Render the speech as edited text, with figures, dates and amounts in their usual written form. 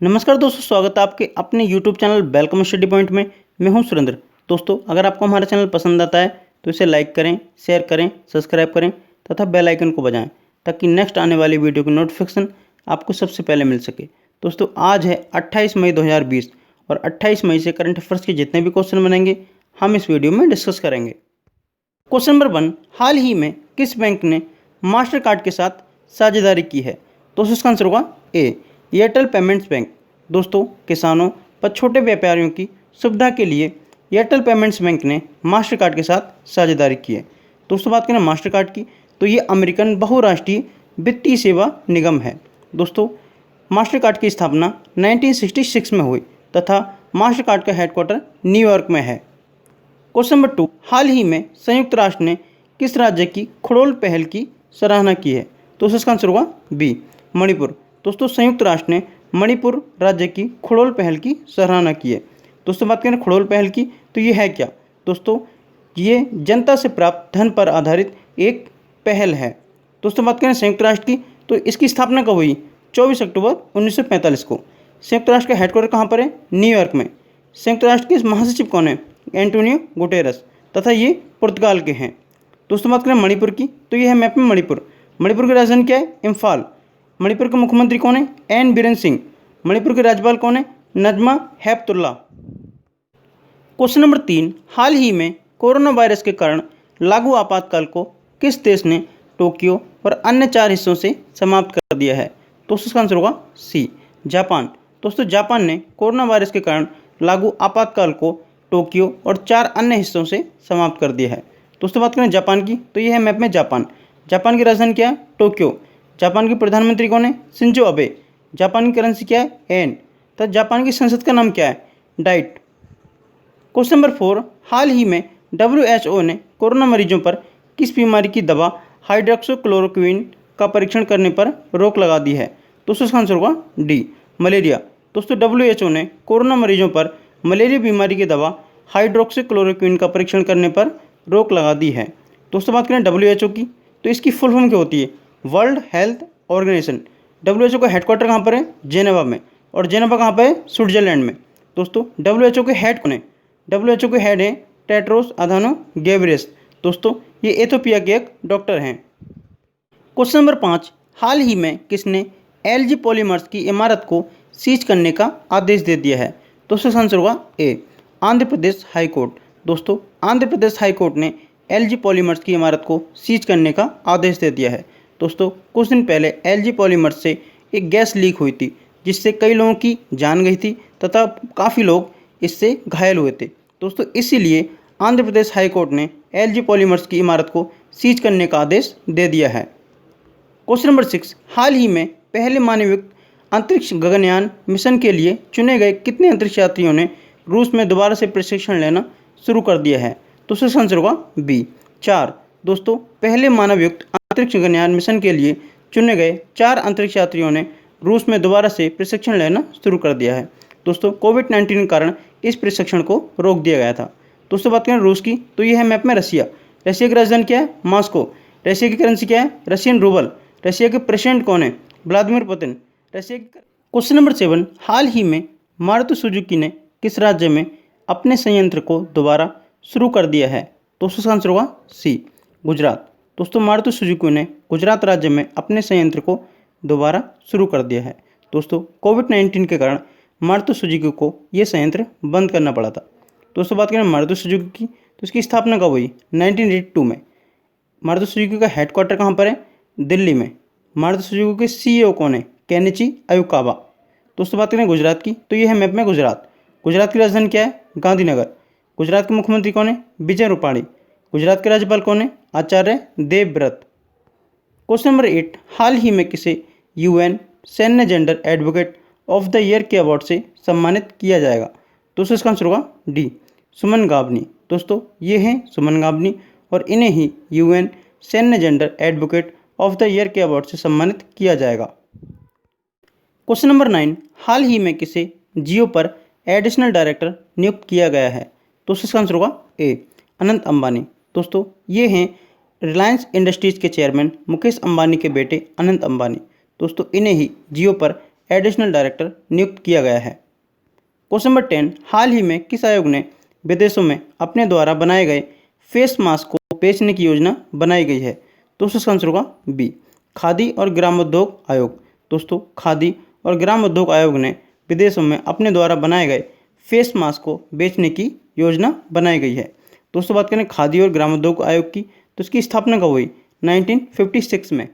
नमस्कार दोस्तों, स्वागत है आपके अपने YouTube channel welcome study point में। मैं हूं सुरेंद्र। दोस्तों, अगर आपको हमारा चैनल पसंद आता है तो इसे लाइक करें, शेयर करें, सब्सक्राइब करें तथा बेल आइकन को बजाएं ताकि नेक्स्ट आने वाली वीडियो की नोटिफिकेशन आपको सबसे पहले मिल सके। दोस्तों, आज है 28 मई 2020 और 28 मई से करंट अफेयर्स के जितने भी क्वेश्चन बनेंगे हम इस वीडियो में डिस्कस करेंगे। क्वेश्चन नंबर 1, हाल ही में किस बैंक ने मास्टर कार्ड के साथ साझेदारी की है? दोस्तों, इसका आंसर होगा ए, एयरटेल पेमेंट्स बैंक। दोस्तों, किसानों व छोटे व्यापारियों की सुविधा के लिए एयरटेल पेमेंट्स बैंक ने मास्टर कार्ड के साथ साझेदारी की है। दोस्तों, बात करें मास्टर कार्ड की तो ये अमेरिकन बहुराष्ट्रीय वित्तीय सेवा निगम है। दोस्तों, मास्टर कार्ड की स्थापना 1966 में हुई तथा मास्टर कार्ड का हेडक्वार्टर न्यूयॉर्क में है। क्वेश्चन नंबर 2, हाल ही में संयुक्त राष्ट्र ने किस राज्य की खड़ोल पहल की सराहना की है? तो इसका आंसर होगा बी, मणिपुर। दोस्तों, संयुक्त राष्ट्र ने मणिपुर राज्य की खड़ोल पहल की सराहना की है। दोस्तों, बात करें खड़ोल पहल की तो ये है क्या? दोस्तों, ये जनता से प्राप्त धन पर आधारित एक पहल है। दोस्तों, बात करें संयुक्त राष्ट्र की तो इसकी स्थापना कब हुई? 24 अक्टूबर 1945 को। संयुक्त राष्ट्र का हेडक्वार्टर कहाँ पर है? न्यूयॉर्क में। संयुक्त राष्ट्र के महासचिव कौन है? एंटोनियो गुटेरस, तथा ये पुर्तगाल के हैं। दोस्तों, बात करें मणिपुर की तो ये है मैप में मणिपुर। मणिपुर की राजधानी क्या है? इम्फाल। मणिपुर के मुख्यमंत्री कौन है? एन बीरेन सिंह। मणिपुर के राज्यपाल कौन है? नजमा हेपतुल्ला। क्वेश्चन नंबर 3, हाल ही में कोरोना वायरस के कारण लागू आपातकाल को किस देश ने टोक्यो और अन्य 4 हिस्सों से समाप्त कर दिया है? तो उसका आंसर होगा सी, जापान। दोस्तों, जापान ने कोरोना वायरस के कारण लागू आपातकाल को टोक्यो और 4 अन्य हिस्सों से समाप्त कर दिया है। दोस्तों, बात करें जापान की तो यह है मैप में जापान। जापान की राजधानी क्या है? टोक्यो। जापान के प्रधानमंत्री कौन है? Shinzo Abe. जापान की करेंसी क्या है? एन। तथा जापान की संसद का नाम क्या है? डाइट। क्वेश्चन नंबर 4, हाल ही में WHO ने कोरोना मरीजों पर किस बीमारी की दवा हाइड्रोक्सीक्लोरोक्विन का परीक्षण करने पर रोक लगा दी है? तो उसका आंसर होगा डी, मलेरिया। दोस्तों, WHO ने कोरोना मरीजों पर मलेरिया बीमारी की दवा हाइड्रोक्सीक्लोरोक्विन का परीक्षण करने पर रोक लगा दी है। दोस्तों, बात करें WHO की तो इसकी फुल फॉर्म क्या होती है? World health organisation. WHO का हेडक्वार्टर कहाँ पर है? जेनेवा में। और जेनेवा कहाँ पर है? स्विट्जरलैंड में। दोस्तों, WHO के हेड कौन है? WHO के हेड हैं टेड्रोस अधानो गेब्रेयेसस। दोस्तों, ये एथियोपिया के एक डॉक्टर हैं। क्वेश्चन नंबर 5, हाल ही में किसने LG पॉलीमर्स की इमारत को सीज करने का आदेश दे दिया है? दोस्तों, आंसर होगा ए, आंध्र प्रदेश हाई कोर्ट। दोस्तों, आंध्र प्रदेश हाई कोर्ट ने LG पॉलीमर्स की इमारत को सीज करने का आदेश दे दिया है। दोस्तों, कुछ दिन पहले LG पॉलीमर्स से एक गैस लीक हुई थी जिससे कई लोगों की जान गई थी तथा काफ़ी लोग इससे घायल हुए थे। दोस्तों, इसीलिए आंध्र प्रदेश हाई कोर्ट ने LG पॉलीमर्स की इमारत को सीज करने का आदेश दे दिया है। क्वेश्चन नंबर 6, हाल ही में पहले मानवयुक्त अंतरिक्ष गगनयान मिशन के लिए चुने गए कितने अंतरिक्ष यात्रियों ने रूस में दोबारा से प्रशिक्षण लेना शुरू कर दिया है? तो उसका आंसर होगा बी, 4। दोस्तों, पहले मानवयुक्त अंतरिक्ष गगनयान मिशन के लिए चुने गए 4 अंतरिक्ष यात्रियों ने रूस में दोबारा से प्रशिक्षण लेना शुरू कर दिया है। दोस्तों, कोविड-19 के कारण इस प्रशिक्षण को रोक दिया गया था। दोस्तों, बात करें रूस की तो यह है मैप में रसिया। रसिया की राजधानी क्या है? मॉस्को। रसिया की करेंसी क्या है? Russian rouble. रसिया के प्रेसिडेंट कौन है? Vladimir Putin. रसिया की क्वेश्चन नंबर 7, हाल ही में मारुति सुजुकी ने किस राज्य में अपने संयंत्र को दोबारा शुरू कर दिया है? तो उसका आंसर होगा सी, गुजरात। दोस्तों, मारुति सुजुकी ने गुजरात राज्य में अपने संयंत्र को दोबारा शुरू कर दिया है। दोस्तों, कोविड-19 के कारण मारुति सुजुकी को ये संयंत्र बंद करना पड़ा था। दोस्तों, बात करें मारुति सुजुकी की तो इसकी स्थापना कब हुई? 1982 में। मारुति सुजुकी का हेडक्वार्टर कहाँ पर है? दिल्ली में। मारुति सुजुकी के CEO कौन है? Kenichi Ayukawa. दोस्तों, बात करें गुजरात की तो ये है मैप में गुजरात। गुजरात की राजधानी क्या है? गांधीनगर। गुजरात के मुख्यमंत्री कौन है? विजय रूपाणी। गुजरात के राज्यपाल कौन है? आचार्य देवव्रत। क्वेश्चन नंबर 8, हाल ही में किसे UN सैन्य gender advocate of the year के अवार्ड से सम्मानित किया जाएगा? दोस्तों, इसका आंसर होगा डी, सुमन गाबनी। दोस्तों, ये हैं सुमन गाबनी और इन्हें ही UN सैन्य gender advocate of the year के अवार्ड से सम्मानित किया जाएगा। क्वेश्चन नंबर 9, हाल ही में किसे जियो पर एडिशनल डायरेक्टर नियुक्त किया गया है? तो इसका आंसर होगा ए, अनंत अंबानी। दोस्तों, ये हैं रिलायंस इंडस्ट्रीज़ के चेयरमैन मुकेश अंबानी के बेटे अनंत अंबानी। दोस्तों, इन्हें ही जियो पर एडिशनल डायरेक्टर नियुक्त किया गया है। क्वेश्चन नंबर 10, हाल ही में किस आयोग ने विदेशों में अपने द्वारा बनाए गए फेस मास्क को बेचने की योजना बनाई गई है? दोस्तों इसका आंसर होगा बी, खादी और ग्रामोद्योग आयोग। दोस्तों खादी और ग्रामोद्योग आयोग ने विदेशों में अपने द्वारा बनाए गए फेस मास्क को बेचने की योजना बनाई गई है। दोस्तों बात करें खादी और ग्रामोद्योग आयोग की, तो इसकी स्थापना कब हुई? 1956 में।